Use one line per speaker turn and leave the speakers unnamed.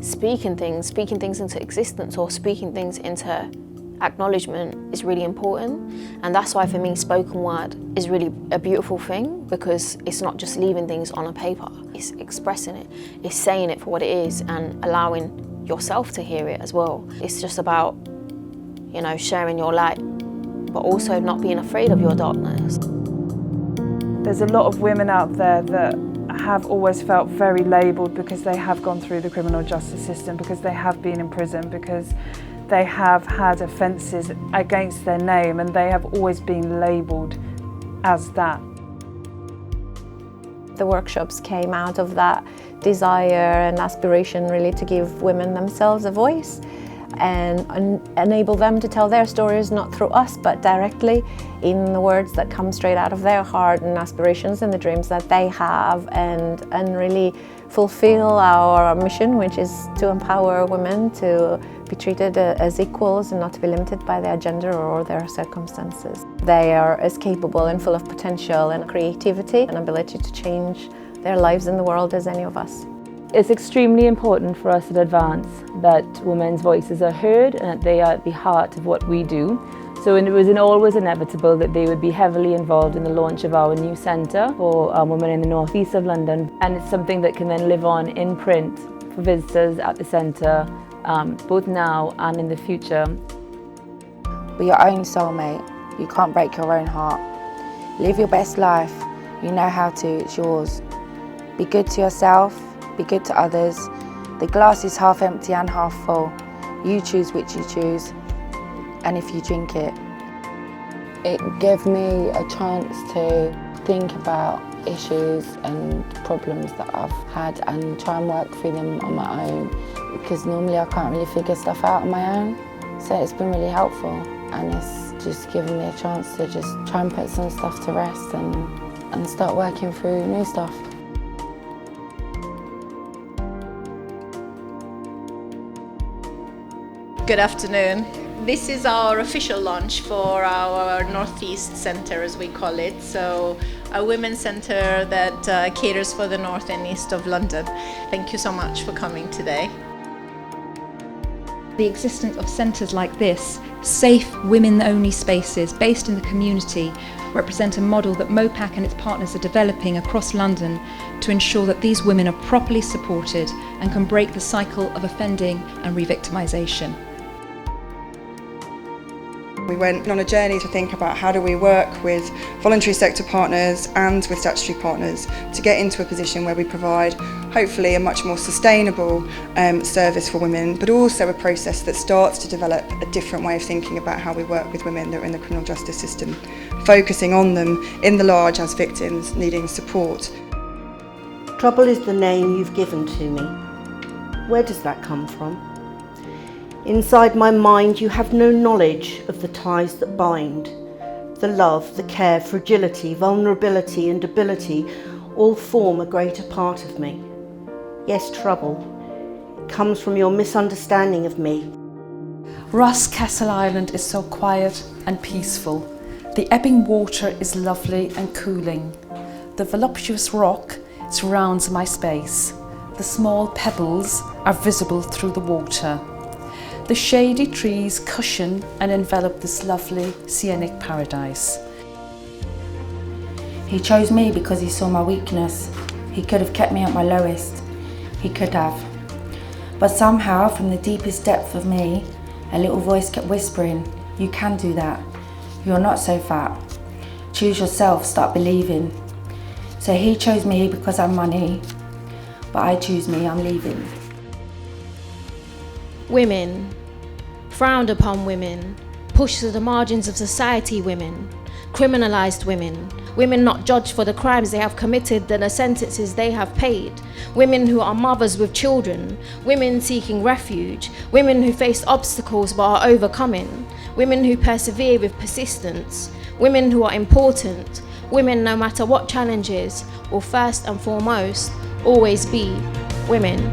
speaking things into existence or speaking things into acknowledgement is really important. And that's why for me spoken word is really a beautiful thing, because it's not just leaving things on a paper, it's expressing it, it's saying it for what it is and allowing yourself to hear it as well. It's just about, you know, sharing your light, but also not being afraid of your darkness.
There's a lot of women out there that have always felt very labelled because they have gone through the criminal justice system, because they have been in prison, because they have had offences against their name, and they have always been labelled as that.
The workshops came out of that desire and aspiration really to give women themselves a voice and enable them to tell their stories, not through us, but directly in the words that come straight out of their heart and aspirations and the dreams that they have, and really fulfill our mission, which is to empower women to be treated as equals and not to be limited by their gender or their circumstances. They are as capable and full of potential and creativity and ability to change their lives in the world as any of us.
It's extremely important for us at Advance that women's voices are heard and that they are at the heart of what we do. So it was always inevitable that they would be heavily involved in the launch of our new centre for women in the north east of London, and it's something that can then live on in print for visitors at the centre, both now and in the future.
We're your own soulmate. You can't break your own heart. Live your best life. You know how to, it's yours. Be good to yourself, be good to others. The glass is half empty and half full. You choose which you choose, and if you drink it. It gave me a chance to think about issues and problems that I've had and try and work through them on my own, because normally I can't really figure stuff out on my own. So it's been really helpful, and it's just given me a chance to just try and put some stuff to rest and start working through new stuff.
Good afternoon. This is our official launch for our Northeast Centre, as we call it. So a women's centre that caters for the north and east of London. Thank you so much for coming today.
The existence of centres like this, safe women-only spaces based in the community, represent a model that MOPAC and its partners are developing across London to ensure that these women are properly supported and can break the cycle of offending and re-victimisation.
We went on a journey to think about how do we work with voluntary sector partners and with statutory partners to get into a position where we provide hopefully a much more sustainable service for women, but also a process that starts to develop a different way of thinking about how we work with women that are in the criminal justice system, focusing on them in the large as victims needing support.
Trouble is the name you've given to me. Where does that come from? Inside my mind you have no knowledge of the ties that bind. The love, the care, fragility, vulnerability and ability all form a greater part of me. Yes, trouble comes from your misunderstanding of me.
Ross Castle Island is so quiet and peaceful. The ebbing water is lovely and cooling. The voluptuous rock surrounds my space. The small pebbles are visible through the water. The shady trees cushion and envelop this lovely scenic paradise.
He chose me because he saw my weakness. He could have kept me at my lowest. He could have. But somehow, from the deepest depth of me, a little voice kept whispering, "You can do that. You're not so fat. Choose yourself, start believing." So he chose me because I'm money, but I choose me, I'm leaving.
Women, frowned upon women, pushed to the margins of society women, criminalised women, women not judged for the crimes they have committed and the sentences they have paid, women who are mothers with children, women seeking refuge, women who face obstacles but are overcoming, women who persevere with persistence, women who are important, women no matter what challenges will first and foremost always be women.